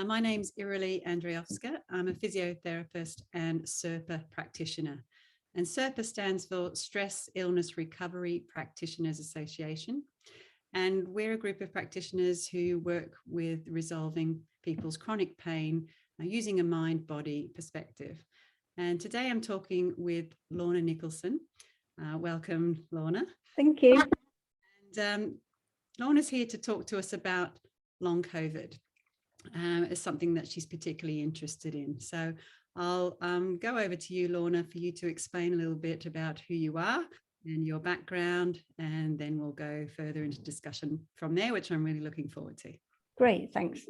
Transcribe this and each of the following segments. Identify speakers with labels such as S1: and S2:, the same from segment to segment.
S1: My name's Irralee Andrzejowska. I'm a physiotherapist and SIRPA practitioner. And SIRPA stands for Stress Illness Recovery Practitioners Association. And we're a group of practitioners who work with resolving people's chronic pain using a mind-body perspective. And today I'm talking with Lorna Nicholson. Welcome, Lorna.
S2: Thank you.
S1: And Lorna's here to talk to us about long COVID. Is something that she's particularly interested in. So I'll go over to you, Lorna, for you to explain a little bit about who you are and your background, and then we'll go further into discussion from there, which I'm really looking forward to.
S2: Great, thanks.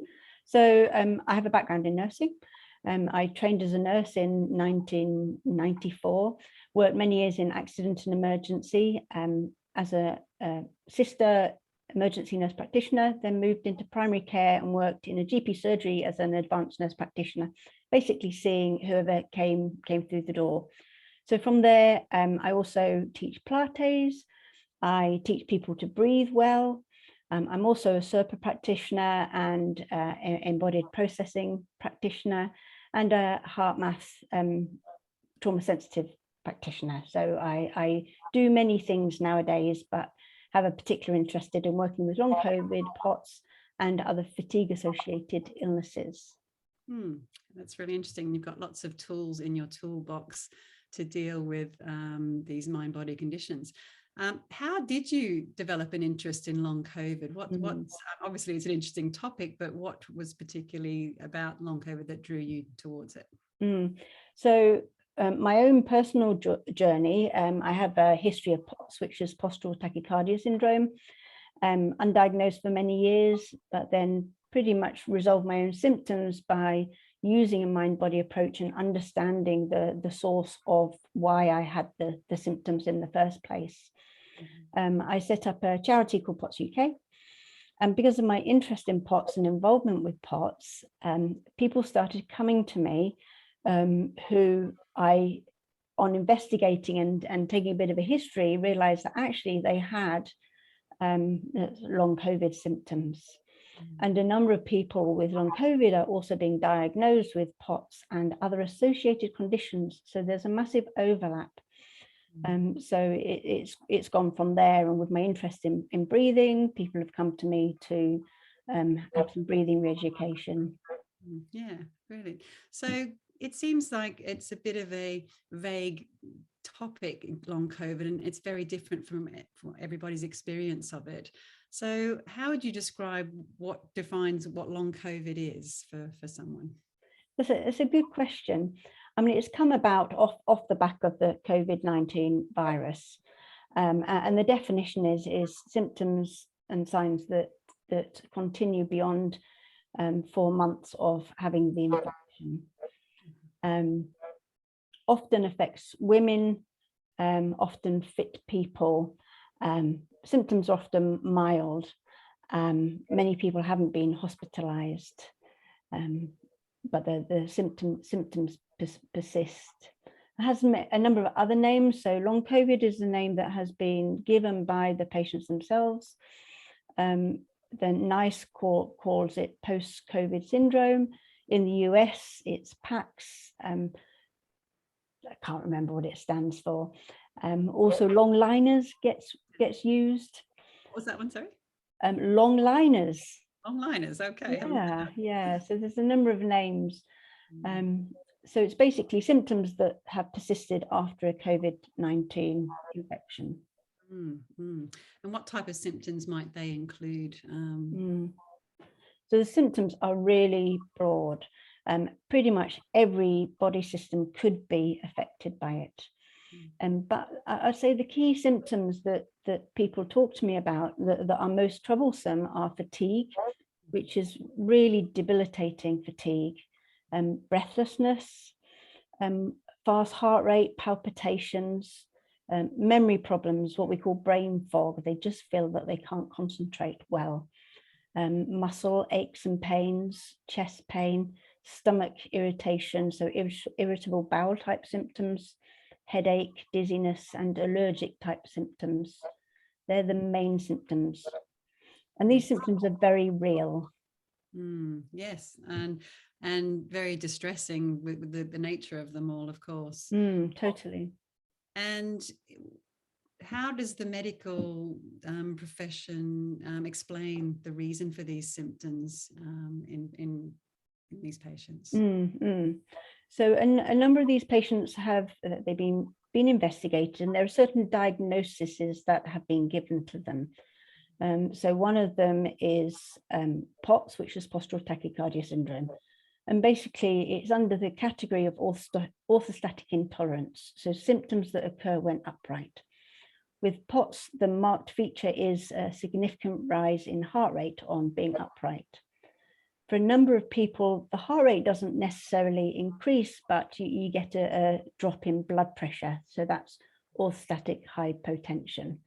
S2: So I have a background in nursing. I trained as a nurse in 1994, worked many years in accident and emergency as a sister emergency nurse practitioner, then moved into primary care and worked in a GP surgery as an advanced nurse practitioner, basically seeing whoever came through the door. So from there, I also teach Pilates. I teach people to breathe well. I'm also a SIRPA practitioner and embodied processing practitioner and a heart math trauma sensitive practitioner. So I do many things nowadays, but have a particular interest in working with long COVID, POTS, and other fatigue-associated illnesses.
S1: That's really interesting. You've got lots of tools in your toolbox to deal with these mind-body conditions. How did you develop an interest in long COVID? What's obviously it's an interesting topic, but what was particularly about long COVID that drew you towards it?
S2: So my own personal journey, I have a history of POTS, which is postural tachycardia syndrome, undiagnosed for many years, but then pretty much resolved my own symptoms by using a mind-body approach and understanding the source of why I had the symptoms in the first place. I set up a charity called POTS UK. And because of my interest in POTS and involvement with POTS, people started coming to me who I, on investigating and taking a bit of a history, realized that actually they had long COVID symptoms. And a number of people with long COVID are also being diagnosed with POTS and other associated conditions. So there's a massive overlap. So it's gone from there. And with my interest in breathing, people have come to me to have some breathing re-education.
S1: Yeah, really. So it seems like it's a bit of a vague topic, long COVID, and it's very different from everybody's experience of it. So how would you describe what defines what long COVID is for someone?
S2: It's a good question. I mean, it's come about off the back of the COVID-19 virus. And the definition is symptoms and signs that continue beyond 4 months of having the infection. Often affects women, often fit people. Symptoms are often mild. Many people haven't been hospitalized, but the symptoms persist. It has a number of other names. So long COVID is the name that has been given by the patients themselves. The NICE calls it post-COVID syndrome. In the US, it's PAX. I can't remember what it stands for. Also, long liners gets used.
S1: What was that one, sorry?
S2: Long liners.
S1: Long liners, okay.
S2: Yeah. So there's a number of names. So it's basically symptoms that have persisted after a COVID-19 infection.
S1: And what type of symptoms might they include?
S2: So the symptoms are really broad. Pretty much every body system could be affected by it. But I'd say the key symptoms that people talk to me about that are most troublesome are fatigue, which is really debilitating fatigue, breathlessness, fast heart rate, palpitations, memory problems, what we call brain fog. They just feel that they can't concentrate well. Muscle aches and pains, chest pain, stomach irritation, so irritable bowel type symptoms, headache, dizziness, and allergic type symptoms. They're the main symptoms. And these symptoms are very real.
S1: Yes, and very distressing with the nature of them all, of course.
S2: Totally.
S1: And how does the medical profession explain the reason for these symptoms in these patients?
S2: So a number of these patients have they've been investigated, and there are certain diagnoses that have been given to them. So one of them is POTS, which is postural tachycardia syndrome. And basically, it's under the category of orthostatic intolerance, so symptoms that occur when upright. With POTS, the marked feature is a significant rise in heart rate on being upright. For a number of people, the heart rate doesn't necessarily increase, but you get a drop in blood pressure. So that's orthostatic hypotension.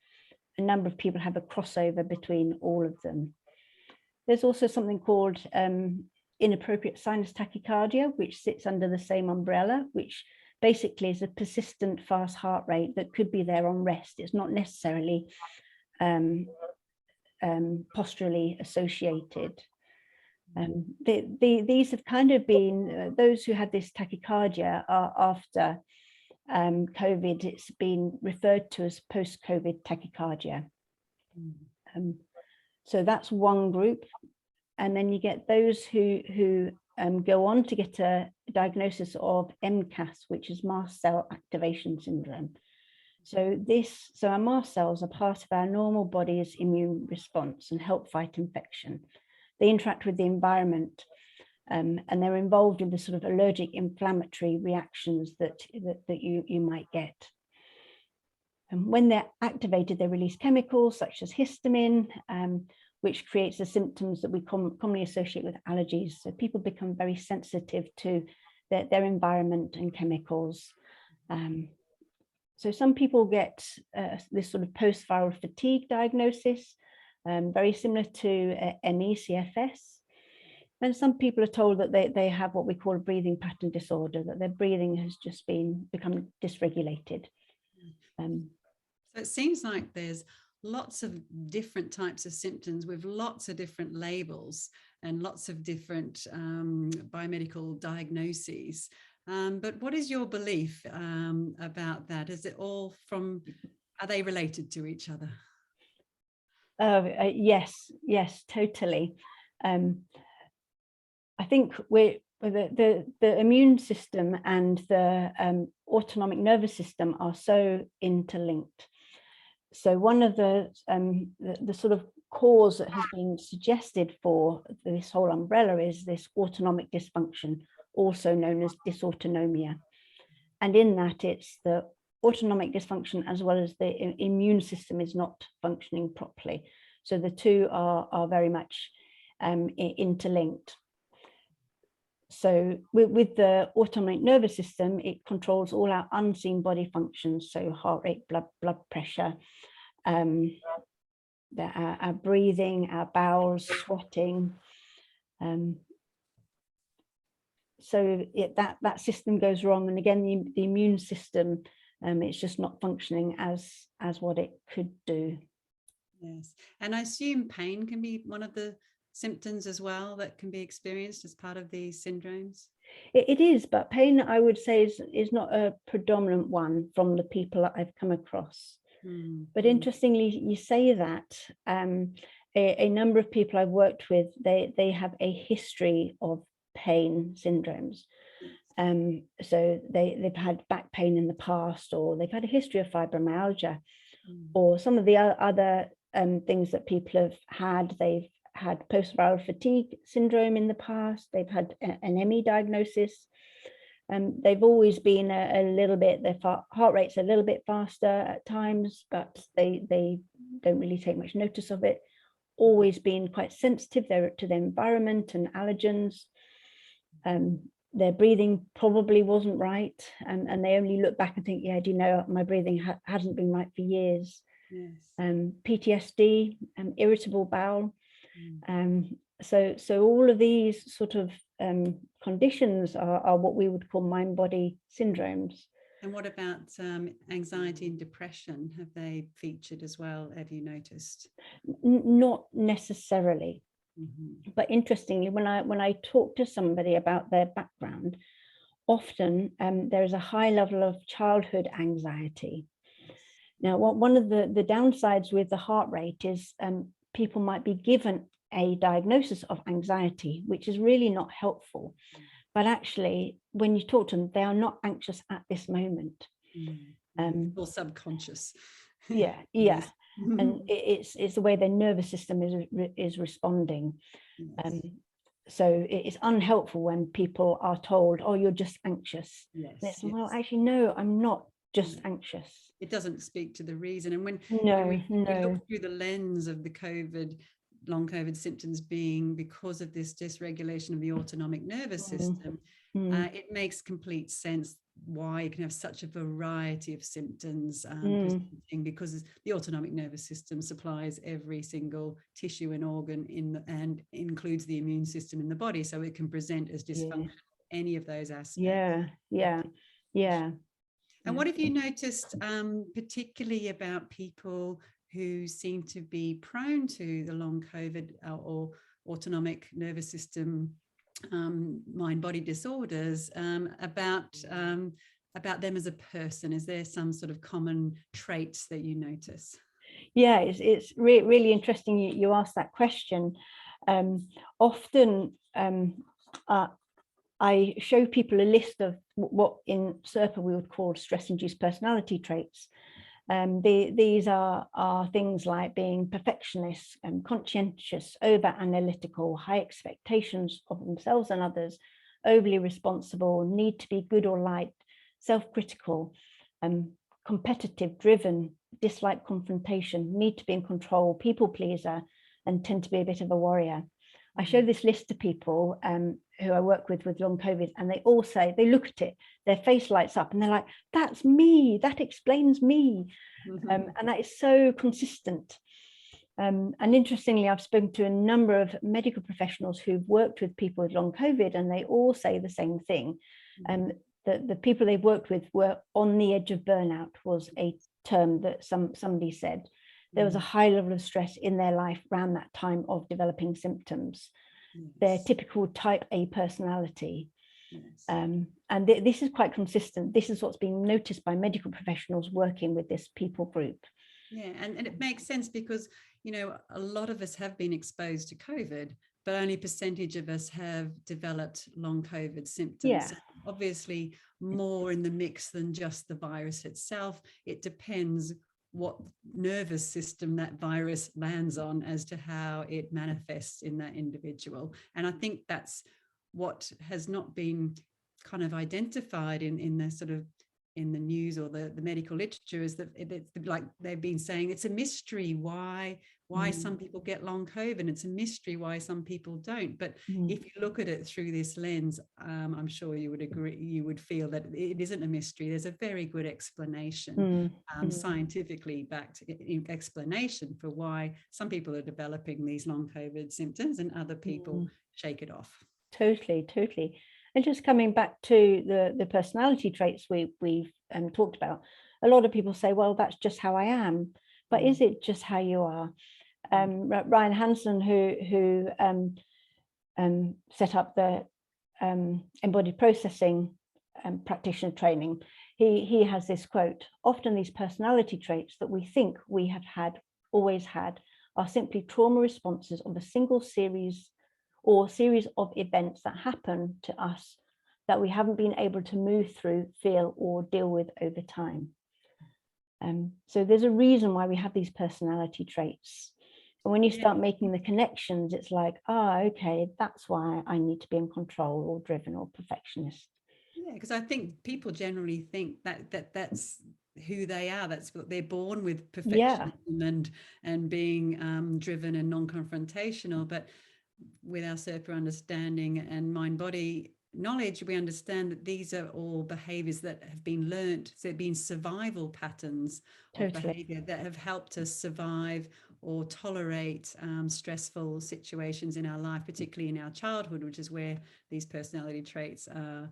S2: A number of people have a crossover between all of them. There's also something called inappropriate sinus tachycardia, which sits under the same umbrella, which basically is a persistent fast heart rate that could be there on rest. It's not necessarily posturally associated. These have kind of been, those who had this tachycardia are after COVID, it's been referred to as post-COVID tachycardia. So that's one group. And then you get those who go on to get a diagnosis of MCAS, which is mast cell activation syndrome. So our mast cells are part of our normal body's immune response and help fight infection. They interact with the environment, and they're involved in the sort of allergic inflammatory reactions that you might get. And when they're activated, they release chemicals such as histamine, which creates the symptoms that we commonly associate with allergies. So people become very sensitive to their environment and chemicals. So some people get this sort of post-viral fatigue diagnosis, very similar to ME/CFS. And some people are told that they have what we call a breathing pattern disorder, that their breathing has just become dysregulated.
S1: So it seems like there's lots of different types of symptoms with lots of different labels and lots of different biomedical diagnoses. But what is your belief about that? Is it all are they related to each other?
S2: Yes, totally. I think the immune system and the autonomic nervous system are so interlinked. So one of the sort of cause that has been suggested for this whole umbrella is this autonomic dysfunction, also known as dysautonomia. And in that, it's the autonomic dysfunction as well as the immune system is not functioning properly. So the two are very much interlinked. So with the autonomic nervous system, it controls all our unseen body functions, so heart rate, blood pressure, our breathing, our bowels, sweating. So that system goes wrong, and again, the immune system, it's just not functioning as what it could do.
S1: Yes, and I assume pain can be one of the symptoms as well that can be experienced as part of these syndromes.
S2: It is, but pain, I would say, is not a predominant one from the people that I've come across. But interestingly, you say that a number of people I've worked with, they have a history of pain syndromes. So they've had back pain in the past, or they've had a history of fibromyalgia, or some of the other things that people have had. They've had post-viral fatigue syndrome in the past. They've had an ME diagnosis. They've always been a little bit, their heart rate's a little bit faster at times, but they don't really take much notice of it. Always been quite sensitive to their environment and allergens. Their breathing probably wasn't right, and they only look back and think, yeah, do you know, my breathing hasn't been right for years. Yes. PTSD, irritable bowel. So all of these sort of conditions are what we would call mind-body syndromes.
S1: And what about anxiety and depression? Have they featured as well? Have you noticed?
S2: Not necessarily.
S1: Mm-hmm.
S2: But interestingly, when I talk to somebody about their background, often there is a high level of childhood anxiety. Now, one of the downsides with the heart rate is people might be given a diagnosis of anxiety, which is really not helpful. But actually, when you talk to them, they are not anxious at this moment.
S1: Or subconscious.
S2: Yeah. And it's the way their nervous system is responding.
S1: Yes.
S2: So it's unhelpful when people are told, oh, you're just anxious.
S1: Yes,
S2: Well, actually, no, I'm not just anxious.
S1: It doesn't speak to the reason. And when
S2: No.
S1: we look through the lens of the long COVID symptoms being because of this dysregulation of the autonomic nervous system, it makes complete sense why you can have such a variety of symptoms presenting, because the autonomic nervous system supplies every single tissue and organ and includes the immune system in the body, so it can present as dysfunction, any of those aspects.
S2: Yeah.
S1: And what have you noticed particularly about people who seem to be prone to the long COVID or autonomic nervous system mind-body disorders, about them as a person? Is there some sort of common traits that you notice?
S2: Yeah, it's really interesting you asked that question. Often I show people a list of what in SIRPA we would call stress-induced personality traits. These are things like being perfectionist and conscientious, over-analytical, high expectations of themselves and others, overly responsible, need to be good or liked, self-critical, competitive, driven, dislike confrontation, need to be in control, people pleaser, and tend to be a bit of a warrior. I show this list to people who I work with long COVID, and they all say, they look at it, their face lights up, and they're like, that's me, that explains me. And that is so consistent. And interestingly, I've spoken to a number of medical professionals who've worked with people with long COVID, and they all say the same thing. The people they've worked with were on the edge of burnout, was a term that somebody said. There was a high level of stress in their life around that time of developing symptoms. Their typical type A personality. And this is quite consistent. This is what's being noticed by medical professionals working with this people group.
S1: Yeah, and it makes sense because, you know, a lot of us have been exposed to COVID, but only a percentage of us have developed long COVID symptoms.
S2: Yeah.
S1: So obviously more in the mix than just the virus itself. It depends what nervous system that virus lands on as to how it manifests in that individual. And I think that's what has not been kind of identified in the sort of in the news or the medical literature, is that it's like they've been saying it's a mystery why some people get long COVID. It's a mystery why some people don't. But if you look at it through this lens, I'm sure you would agree, you would feel that it isn't a mystery. There's a very good explanation, scientifically backed explanation for why some people are developing these long COVID symptoms and other people shake it off.
S2: Totally. And just coming back to the personality traits we've talked about, a lot of people say, well, that's just how I am. But is it just how you are? Ryan Hansen, who set up the embodied processing practitioner training, he has this quote: often these personality traits that we think we have always had, are simply trauma responses of a single series of events that happen to us that we haven't been able to move through, feel, or deal with over time. So there's a reason why we have these personality traits. And when you start making the connections, it's like, okay, that's why I need to be in control or driven or perfectionist.
S1: Yeah, because I think people generally think that's who they are. That's what they're born with, perfectionism and being driven and non-confrontational. But with our SIRPA understanding and mind-body knowledge, we understand that these are all behaviors that have been learned. So they've been survival patterns of behavior that have helped us survive or tolerate stressful situations in our life, particularly in our childhood, which is where these personality traits are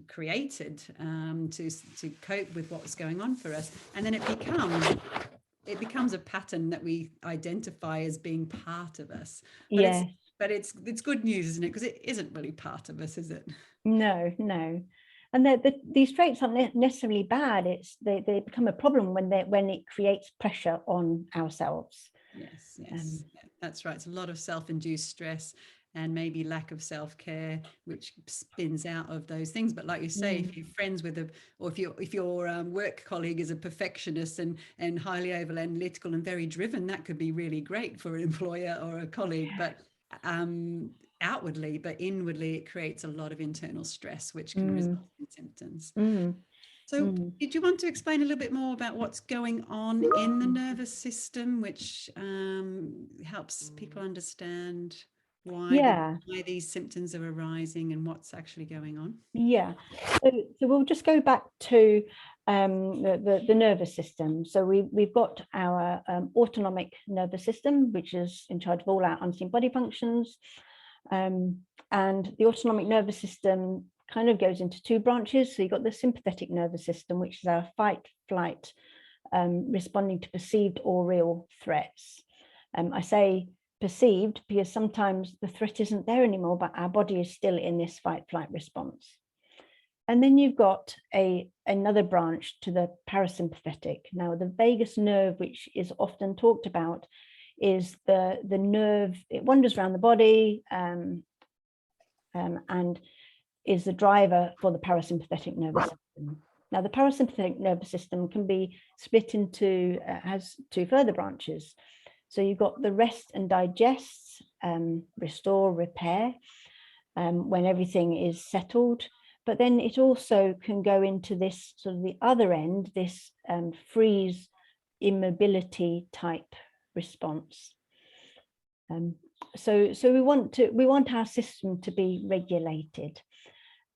S1: created to cope with what's going on for us, and then it becomes a pattern that we identify as being part of us. But it's good news, isn't it? Because it isn't really part of us, is it?
S2: No. And these traits aren't necessarily bad. They become a problem when it creates pressure on ourselves.
S1: Yes, that's right. It's a lot of self-induced stress and maybe lack of self-care, which spins out of those things. But like you say, if you're friends with or if your work colleague is a perfectionist and highly analytical and very driven, that could be really great for an employer or a colleague. But outwardly, but inwardly, it creates a lot of internal stress, which can result in symptoms. So did you want to explain a little bit more about what's going on in the nervous system, which helps people understand why these symptoms are arising and what's actually going on?
S2: Yeah, so we'll just go back to the nervous system. So we've got our autonomic nervous system, which is in charge of all our unseen body functions. And the autonomic nervous system kind of goes into two branches. So you've got the sympathetic nervous system, which is our fight, flight, responding to perceived or real threats. I say perceived because sometimes the threat isn't there anymore, but our body is still in this fight, flight response. And then you've got another branch to the parasympathetic. Now, the vagus nerve, which is often talked about, is the nerve. It wanders around the body and is the driver for the parasympathetic nervous system. Now, the parasympathetic nervous system can be split into, has two further branches. So you've got the rest and digest, restore, repair, when everything is settled. But then it also can go into this sort of the other end, this freeze, immobility type response. So we want our system to be regulated.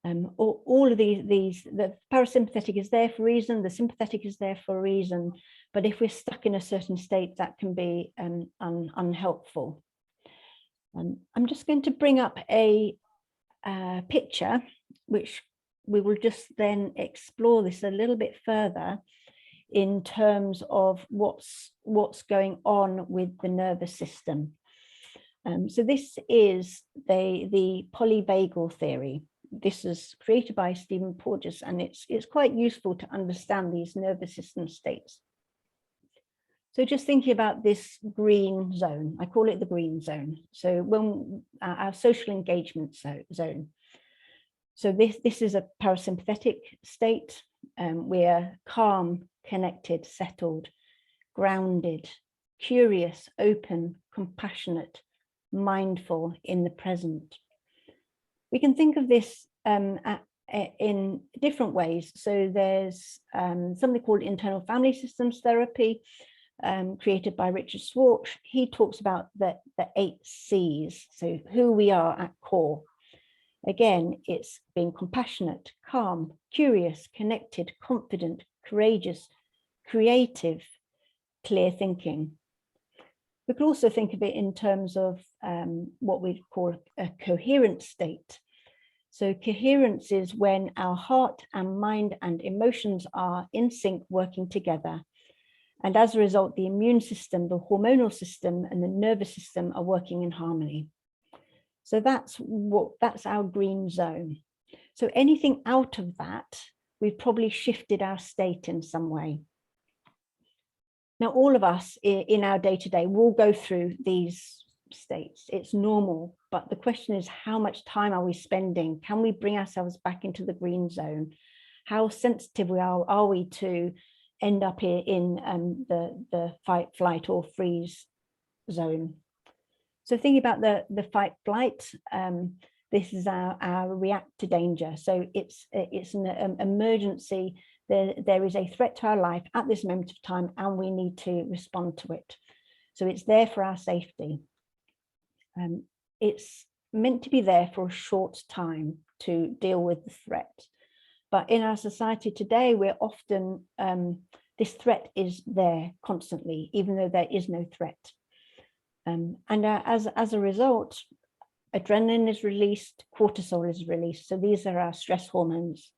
S2: All of these, the parasympathetic is there for a reason, the sympathetic is there for a reason, but if we're stuck in a certain state, that can be unhelpful. I'm just going to bring up a picture, which we will just then explore this a little bit further in terms of what's going on with the nervous system. So this is the polyvagal theory. This is created by Stephen Porges, and it's quite useful to understand these nervous system states. So just thinking about this green zone, I call it the green zone. So when our social engagement zone. So this is a parasympathetic state. We're calm, connected, settled, grounded, curious, open, compassionate, mindful, in the present. We can think of this in different ways. So there's something called internal family systems therapy, created by Richard Schwartz. He talks about the 8 C's, so who we are at core. Again, it's being compassionate, calm, curious, connected, confident, courageous, creative, clear thinking. We could also think of it in terms of what we call a coherent state. So coherence is when our heart and mind and emotions are in sync, working together. And as a result, the immune system, the hormonal system, and the nervous system are working in harmony. So that's our green zone. So anything out of that, we've probably shifted our state in some way. Now, all of us in our day-to-day will go through these states. It's normal, but the question is, how much time are we spending? Can we bring ourselves back into the green zone? How sensitive are we to end up here in the fight, flight, or freeze zone? So thinking about the fight, flight, this is our react to danger. So it's an emergency. There is a threat to our life at this moment of time, and we need to respond to it. So it's there for our safety. It's meant to be there for a short time to deal with the threat. But in our society today, we're often, this threat is there constantly, even though there is no threat. And as a result, adrenaline is released, cortisol is released. So these are our stress hormones.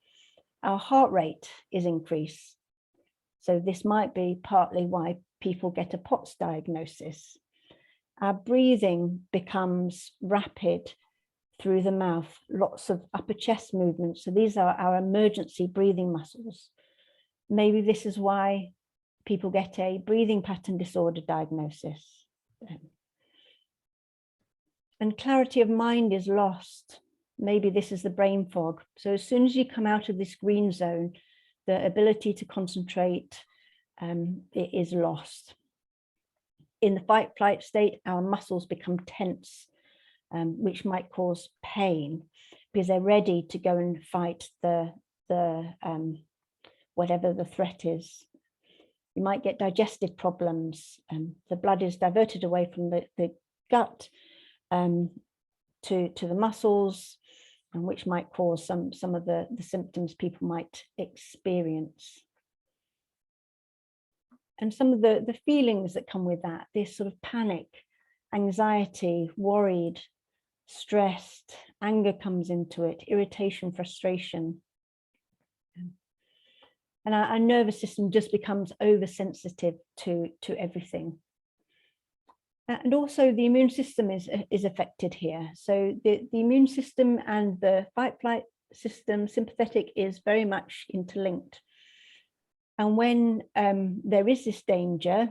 S2: Our heart rate is increased. So this might be partly why people get a POTS diagnosis. Our breathing becomes rapid through the mouth, lots of upper chest movements. So these are our emergency breathing muscles. Maybe this is why people get a breathing pattern disorder diagnosis. And clarity of mind is lost. Maybe this is the brain fog. So as soon as you come out of this green zone, the ability to concentrate it is lost. In the fight flight state, our muscles become tense, which might cause pain because they're ready to go and fight the whatever the threat is. You might get digestive problems. The blood is diverted away from the gut to the muscles, and which might cause some of the symptoms people might experience. And some of the feelings that come with that, this sort of panic, anxiety, worried, stressed, anger comes into it, irritation, frustration. And our nervous system just becomes oversensitive to everything. And also the immune system is affected here. So the immune system and the fight-flight system, sympathetic, is very much interlinked. And when there is this danger,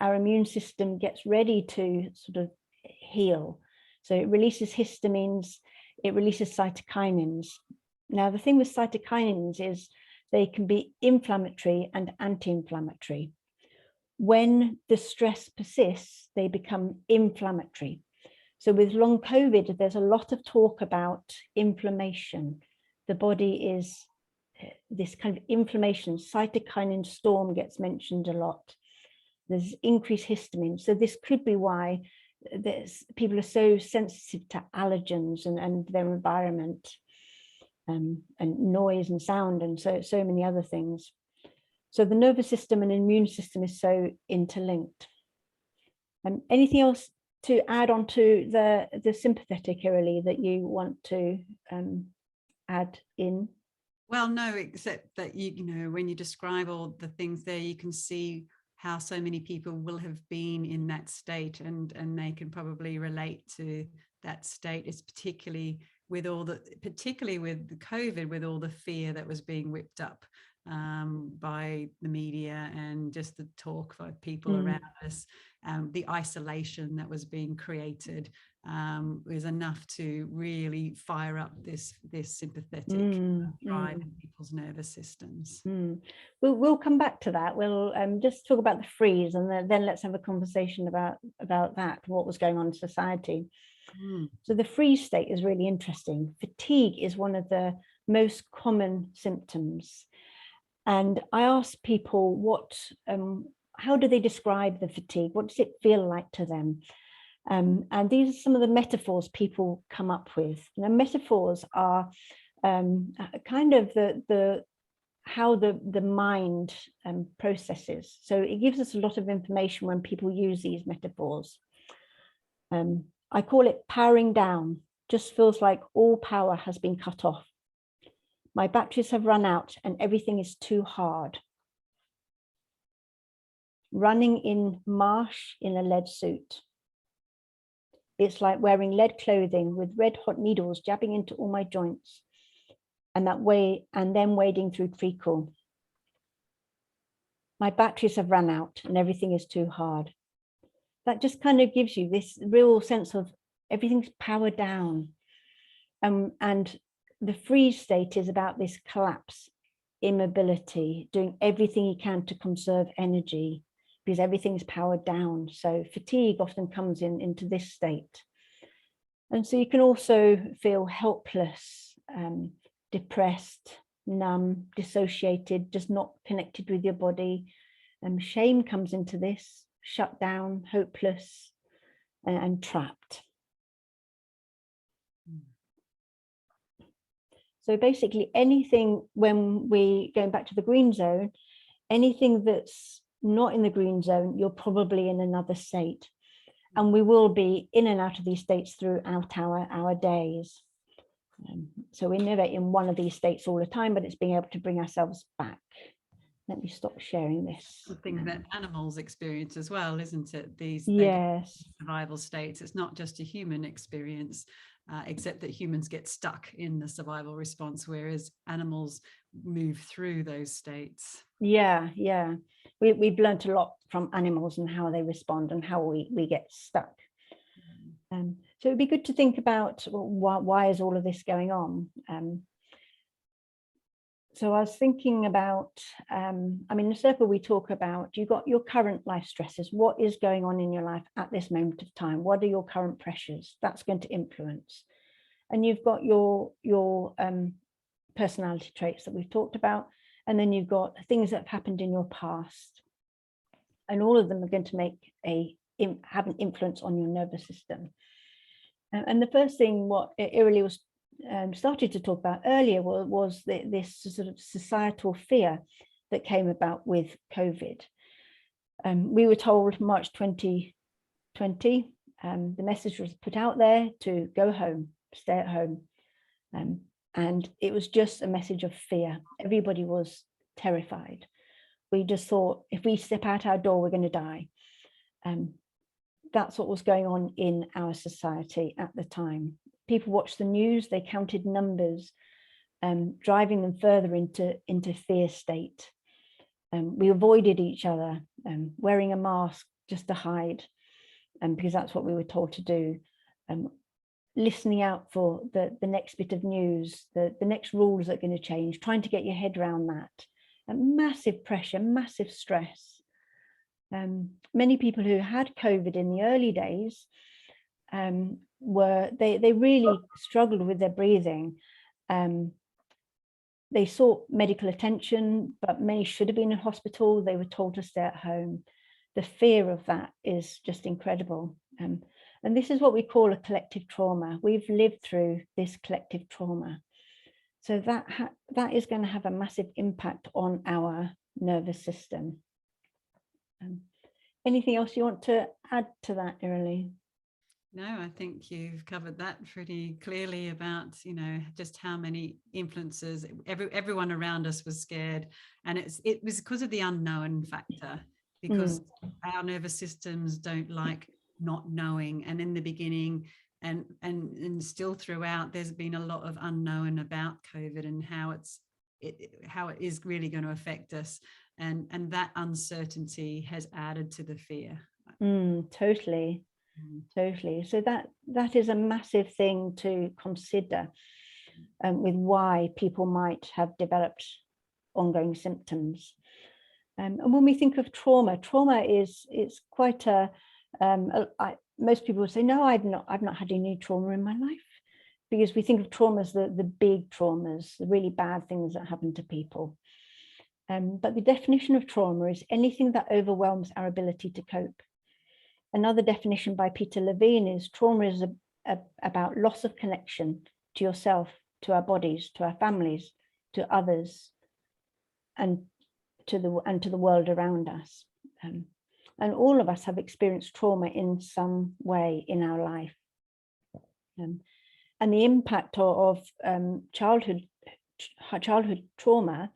S2: our immune system gets ready to sort of heal. So it releases histamines, it releases cytokinins. Now, the thing with cytokinins is they can be inflammatory and anti-inflammatory. When the stress persists, they become inflammatory. So with long COVID, there's a lot of talk about inflammation. The body is this kind of inflammation, cytokinin storm gets mentioned a lot. There's increased histamine. So this could be why people are so sensitive to allergens and their environment, and noise and sound and so many other things. So the nervous system and immune system is so interlinked. Anything else to add on to the sympathetic, Irralee, that you want to add in?
S1: Well, no, except that, you know, when you describe all the things there, you can see how so many people will have been in that state, and they can probably relate to that state. It's particularly with the COVID, with all the fear that was being whipped up by the media and just the talk by people around us, the isolation that was being created was enough to really fire up this sympathetic drive in people's nervous systems.
S2: We'll come back to that. We'll just talk about the freeze, and then let's have a conversation about that, what was going on in society. So the freeze state is really interesting. Fatigue is one of the most common symptoms. And I asked people how do they describe the fatigue? What does it feel like to them? And these are some of the metaphors people come up with. Now, metaphors are kind of how the mind processes. So it gives us a lot of information when people use these metaphors. I call it powering down. Just feels like all power has been cut off. My batteries have run out and everything is too hard. Running in marsh in a lead suit. It's like wearing lead clothing with red hot needles jabbing into all my joints, and then wading through treacle. My batteries have run out and everything is too hard. That just kind of gives you this real sense of everything's powered down. And the freeze state is about this collapse, immobility, doing everything you can to conserve energy because everything's powered down. So fatigue often comes into this state. And so you can also feel helpless, depressed, numb, dissociated, just not connected with your body. Shame comes into this, shut down, hopeless, and trapped. So basically anything, when we going back to the green zone, anything that's not in the green zone, you're probably in another state. And we will be in and out of these states throughout our days. So we're never in one of these states all the time, but it's being able to bring ourselves back. Let me stop sharing this.
S1: Something that animals experience as well, isn't it? These
S2: yes,
S1: survival states. It's not just a human experience, except that humans get stuck in the survival response, whereas animals move through those states.
S2: Yeah. We've learned a lot from animals and how they respond and how we get stuck. So it'd be good to think about, well, why is all of this going on? So I was thinking about, I mean, in SIRPA, we talk about, you've got your current life stresses. What is going on in your life at this moment of time? What are your current pressures? That's going to influence. And you've got your personality traits that we've talked about. And then you've got things that have happened in your past. And all of them are going to have an influence on your nervous system. And the first thing what Irralee was started to talk about earlier was this sort of societal fear that came about with COVID. We were told March 2020, the message was put out there to go home, stay at home. And it was just a message of fear. Everybody was terrified. We just thought, if we step out our door, we're going to die. That's what was going on in our society at the time. People watched the news, they counted numbers, driving them further into fear state. We avoided each other, wearing a mask just to hide, because that's what we were told to do. Listening out for the next bit of news, the next rules that are going to change, trying to get your head around that. Massive pressure, massive stress. Many people who had COVID in the early days they really struggled with their breathing. They sought medical attention, but many should have been in hospital. They were told to stay at home. The fear of that is just incredible. And this is what we call a collective trauma. We've lived through this collective trauma. So that is going to have a massive impact on our nervous system. Anything else you want to add to that, Irralee?
S1: No, I think you've covered that pretty clearly about, just how many influences. Everyone around us was scared, and it was because of the unknown factor, because our nervous systems don't like not knowing. And in the beginning and still throughout, there's been a lot of unknown about COVID and how it is really going to affect us. And that uncertainty has added to the fear.
S2: Totally. So that is a massive thing to consider with why people might have developed ongoing symptoms. And when we think of trauma is quite most people would say, no, I've not had any trauma in my life, because we think of trauma as the big traumas, the really bad things that happen to people. But the definition of trauma is anything that overwhelms our ability to cope. Another definition by Peter Levine is trauma is about loss of connection to yourself, to our bodies, to our families, to others, and to the world around us. And all of us have experienced trauma in some way in our life. And the impact of childhood trauma,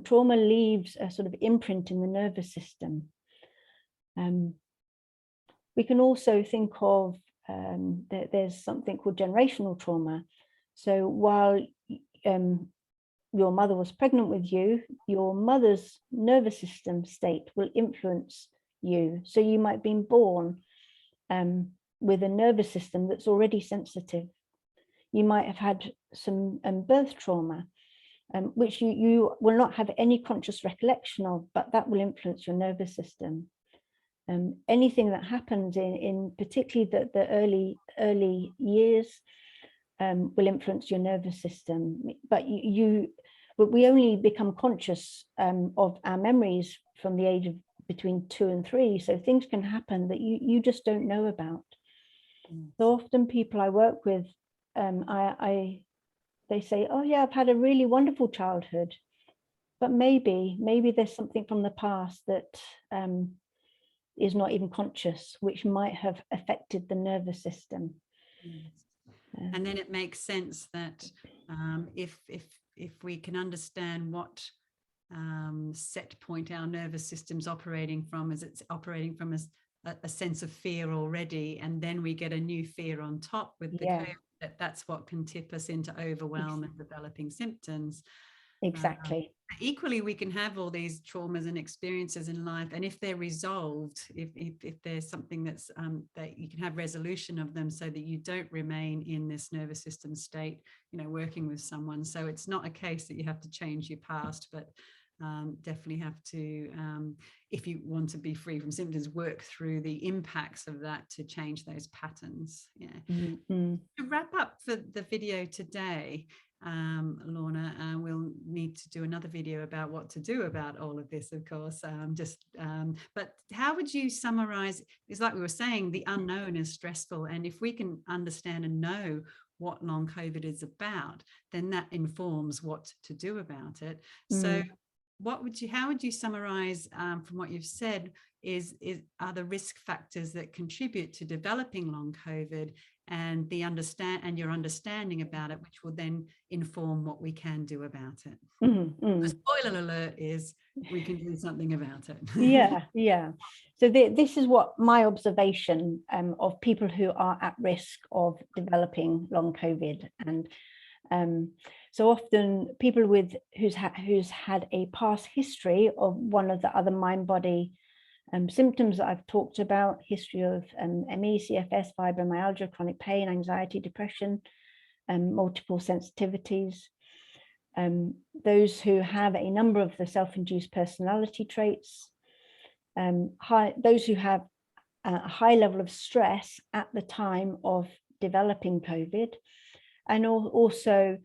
S2: trauma leaves a sort of imprint in the nervous system. We can also think of that there's something called generational trauma. So while your mother was pregnant with you, your mother's nervous system state will influence you. So you might have been born with a nervous system that's already sensitive. You might have had some birth trauma, which you will not have any conscious recollection of, but that will influence your nervous system. Anything that happens in particularly the early years will influence your nervous system. But we only become conscious of our memories from the age of between 2 and 3. So things can happen that you just don't know about. So often people I work with, they say, oh yeah, I've had a really wonderful childhood, but maybe there's something from the past that is not even conscious, which might have affected the nervous system.
S1: Yes. And then it makes sense that if we can understand what set point our nervous system's operating from, as it's operating from a sense of fear already, and then we get a new fear on top with the COVID, that's what can tip us into overwhelm and developing symptoms.
S2: Exactly.
S1: Equally, we can have all these traumas and experiences in life, and if they're resolved, if there's something that's that you can have resolution of them, so that you don't remain in this nervous system state, working with someone. So it's not a case that you have to change your past, but definitely have to, if you want to be free from symptoms, work through the impacts of that to change those patterns. To wrap up for the video today, Lorna, we'll need to do another video about what to do about all of this, of course. But how would you summarize? It's like we were saying, the unknown is stressful, and if we can understand and know what long COVID is about, then that informs what to do about it. So how would you summarize from what you've said are the risk factors that contribute to developing long COVID, and your understanding about it, which will then inform what we can do about it? The spoiler alert is we can do something about it.
S2: Yeah. So this is what my observation of people who are at risk of developing long COVID. And so often people who's had a past history of one of the other mind-body symptoms that I've talked about, history of ME, CFS, fibromyalgia, chronic pain, anxiety, depression, multiple sensitivities. Those who have a number of the self-induced personality traits, those who have a high level of stress at the time of developing COVID, and also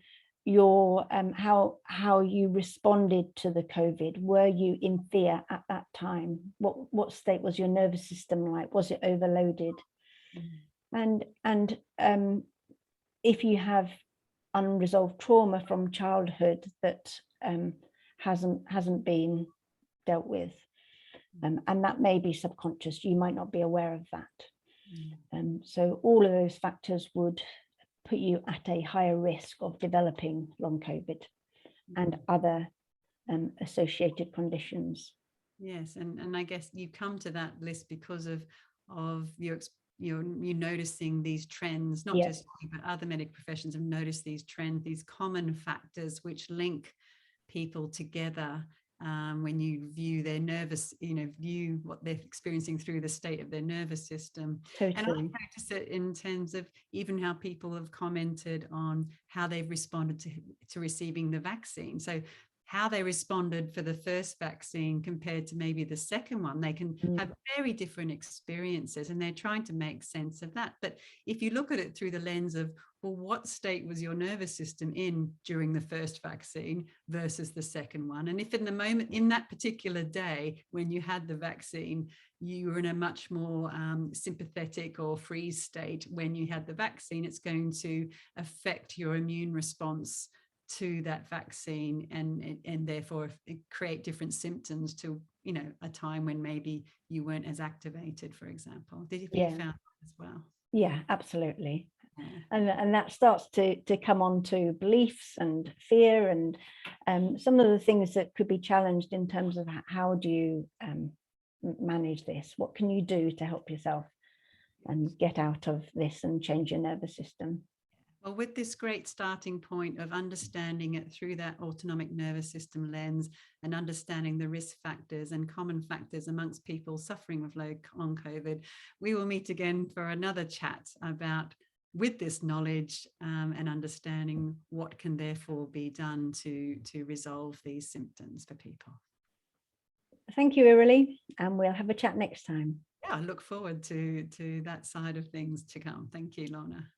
S2: your how you responded to the COVID. Were you in fear at that time? What state was your nervous system like? Was it overloaded? And if you have unresolved trauma from childhood that hasn't been dealt with, and that may be subconscious, you might not be aware of that. So all of those factors would put you at a higher risk of developing long COVID and other associated conditions.
S1: Yes, and I guess you come to that list because of your you noticing these trends, not just you, but other medical professions have noticed these trends, these common factors which link people together. When you view their view what they're experiencing through the state of their nervous system.
S2: Totally.
S1: And I notice it in terms of even how people have commented on how they've responded to receiving the vaccine. So how they responded for the first vaccine compared to maybe the second one, they can have very different experiences, and they're trying to make sense of that. But if you look at it through the lens of, well, what state was your nervous system in during the first vaccine versus the second one? And if in the moment, in that particular day when you had the vaccine, you were in a much more sympathetic or freeze state when you had the vaccine, it's going to affect your immune response to that vaccine, and therefore create different symptoms to a time when maybe you weren't as activated, for example. Did you found that as well?
S2: Yeah, absolutely. And that starts to come on to beliefs and fear, and some of the things that could be challenged in terms of how do you manage this? What can you do to help yourself and get out of this and change your nervous system?
S1: Well, with this great starting point of understanding it through that autonomic nervous system lens, and understanding the risk factors and common factors amongst people suffering with long COVID, we will meet again for another chat about, with this knowledge and understanding, what can therefore be done to resolve these symptoms for people.
S2: Thank you, Irralee, and we'll have a chat next time.
S1: Yeah, I look forward to that side of things to come. Thank you, Lorna.